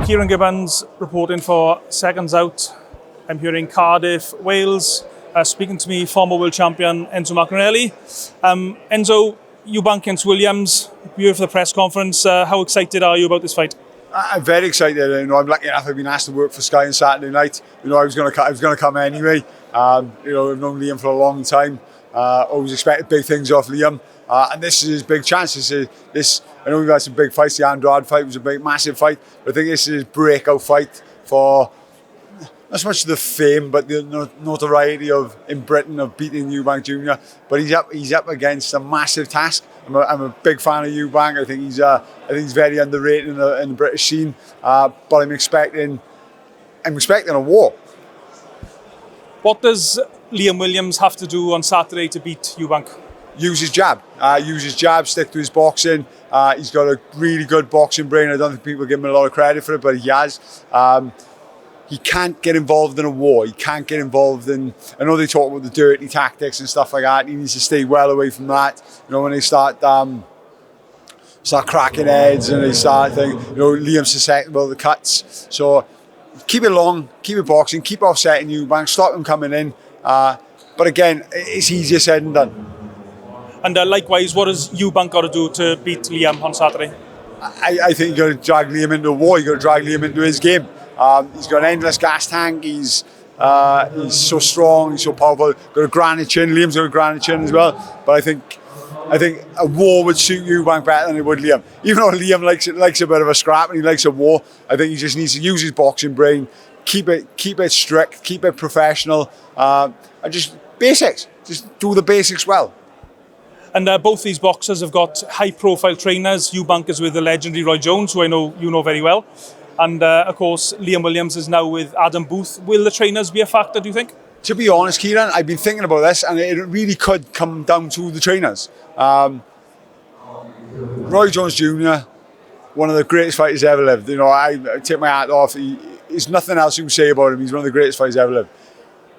Ciaran Gibbons reporting for Seconds Out. I'm here in Cardiff, Wales. Speaking to me, former world champion Enzo Maccarinelli. Enzo, Eubank against Williams. You're here for the press conference. How excited are you about this fight? I'm very excited. I'm lucky enough. I've been asked to work for Sky on Saturday night. I was going to come anyway. I've known Liam for a long time. Always expected big things off Liam, and this is his big chance. This. I know we've had some big fights. The Andrade fight was a big, massive fight, but I think this is his breakout fight for not so much the fame, but the notoriety in Britain of beating Eubank Jr. But he's up against a massive task. I'm a big fan of Eubank. I think he's very underrated in the British scene. But I'm expecting a war. What does Liam Williams have to do on Saturday to beat Eubank? Use his jab. Stick to his boxing. He's got a really good boxing brain. I don't think people give him a lot of credit for it, but he has. He can't get involved in a war. He can't get involved in... I know they talk about the dirty tactics and stuff like that. He needs to stay well away from that. When they start cracking heads and they start thinking, Liam's susceptible to the cuts. So keep it long, keep it boxing, keep offsetting Eubank, stop him coming in. But again, it's easier said than done. And likewise, what has Eubank got to do to beat Liam on Saturday? I think you've got to drag Liam into a war. You've got to drag Liam into his game. He's got an endless gas tank. He's so strong. He's so powerful. Got a granite chin. Liam's got a granite chin as well. But I think a war would suit Eubank better than it would Liam. Even though Liam likes a bit of a scrap and he likes a war, I think he just needs to use his boxing brain, keep it strict, keep it professional, and just basics. Just do the basics well. And both these boxers have got high-profile trainers. Eubank is with the legendary Roy Jones, who I know you know very well. And, of course, Liam Williams is now with Adam Booth. Will the trainers be a factor, do you think? To be honest, Ciaran, I've been thinking about this, and it really could come down to the trainers. Roy Jones Jr., one of the greatest fighters ever lived. I take my hat off. There's nothing else you can say about him. He's one of the greatest fighters ever lived.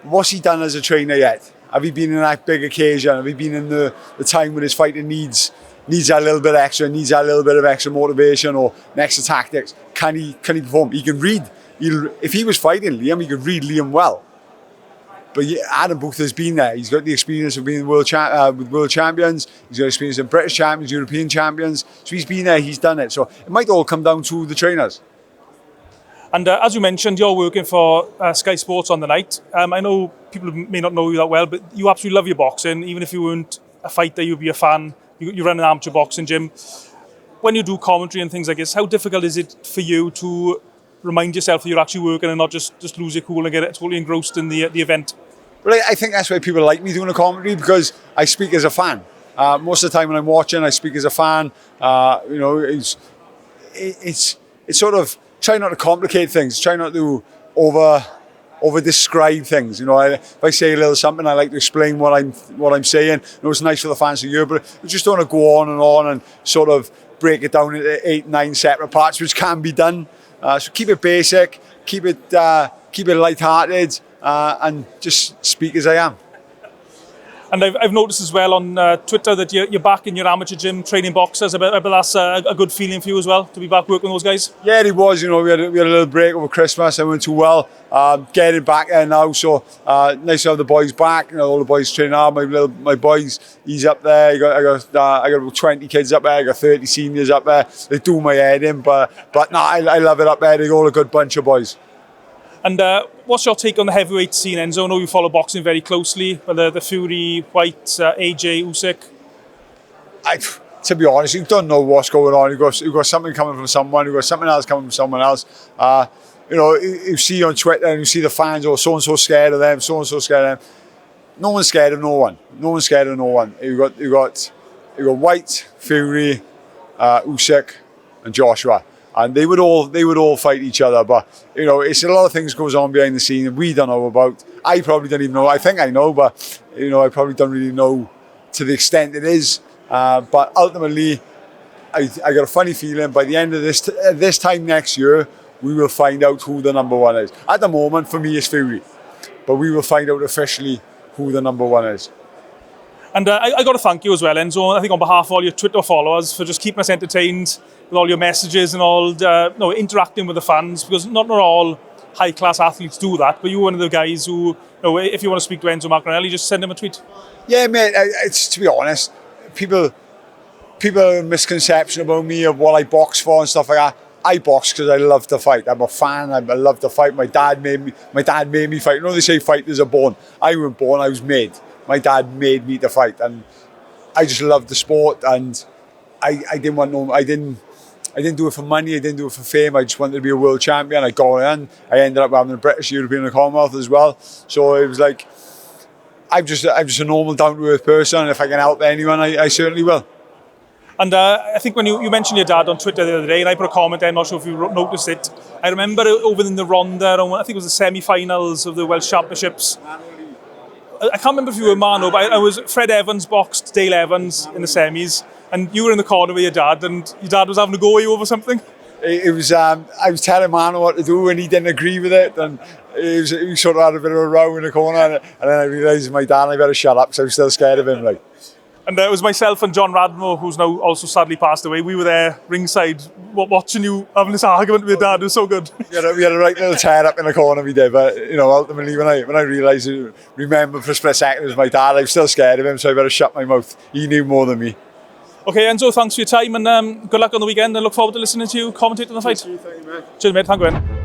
What's he done as a trainer yet? Have he been in that big occasion? Have he been in the time when his fighter needs that little bit extra, needs that little bit of extra motivation or extra tactics? Can he perform? He can read. If he was fighting Liam, he could read Liam well. But Adam Booth has been there. He's got the experience of being with world champions. He's got experience in British champions, European champions. So he's been there, he's done it. So it might all come down to the trainers. And as you mentioned, you're working for Sky Sports on the night. I know people may not know you that well, but you absolutely love your boxing. Even if you weren't a fighter, you'd be a fan. You run an amateur boxing gym. When you do commentary and things like this, how difficult is it for you to remind yourself that you're actually working and not just lose your cool and get totally engrossed in the event? Well, I think that's why people like me doing a commentary, because I speak as a fan. Most of the time when I'm watching, I speak as a fan. It's sort of try not to complicate things. Try not to over describe things. If I say a little something, I like to explain what I'm saying. It's nice for the fans to hear, but we just don't want to go on and sort of break it down into 8, 9 separate parts, which can be done. So keep it basic, keep it light-hearted, and just speak as I am. And I've noticed as well on Twitter that you're back in your amateur gym training boxers. I bet that's a good feeling for you as well, to be back working with those guys. Yeah, it was. We had a little break over Christmas. I went too well. Getting back there now, so nice to have the boys back. All the boys training hard. My boys, he's up there. I got about 20 kids up there. I got 30 seniors up there. They do my head in, but no, I love it up there. They're all a good bunch of boys. And what's your take on the heavyweight scene, Enzo? I know you follow boxing very closely, but the Fury, White, AJ, Usyk. To be honest, you don't know what's going on. You've got something coming from someone. You've got something else coming from someone else. You see on Twitter and you see the fans, so-and-so scared of them, so-and-so scared of them. No one's scared of no one. No one's scared of no one. You've got White, Fury, Usyk, and Joshua. And they would all fight each other, but it's a lot of things goes on behind the scene that we don't know about. I probably don't even know. I think I know, but I probably don't really know to the extent it is. But ultimately, I got a funny feeling by the end of this time next year, we will find out who the number one is. At the moment, for me, it's Fury, but we will find out officially who the number one is. And I got to thank you as well, Enzo, I think on behalf of all your Twitter followers, for just keeping us entertained with all your messages and all, interacting with the fans, because not all high-class athletes do that, but you're one of the guys who, if you want to speak to Enzo Maccarinelli, just send him a tweet. Yeah, mate, it's, to be honest, people have a misconception about me of what I box for and stuff like that. I box because I love to fight. I'm a fan. I love to fight. My dad made me fight. You know, they say fighters are born. I wasn't born. I was made. My dad made me to fight, and I just loved the sport. And I didn't want no. I didn't do it for money. I didn't do it for fame. I just wanted to be a world champion. I got in. I ended up having a British, European, and Commonwealth as well. So it was like I'm just a normal, down to earth person. And if I can help anyone, I certainly will. And I think when you mentioned your dad on Twitter the other day, and I put a comment there, I'm not sure if you noticed it, I remember over in the Ronda, I think it was the semi-finals of the Welsh Championships. I can't remember if you were Mano, but I was Fred Evans boxed Dale Evans in the semis, and you were in the corner with your dad, and your dad was having a go at you over something. It was I was telling Mano what to do, and he didn't agree with it, and he sort of had a bit of a row in the corner, and then I realised my dad, I better shut up, so I was still scared of him, like. And it was myself and John Radmore, who's now also sadly passed away. We were there ringside watching you having this argument with your dad. It was so good. We had a right little tear up in the corner we did, but ultimately when I realised, remembered for a split second it was my dad, I was still scared of him, so I better shut my mouth. He knew more than me. Okay, Enzo, thanks for your time, and good luck on the weekend, and look forward to listening to you commentate on the fight. Thank you, mate. Cheers, mate. Thank you, man.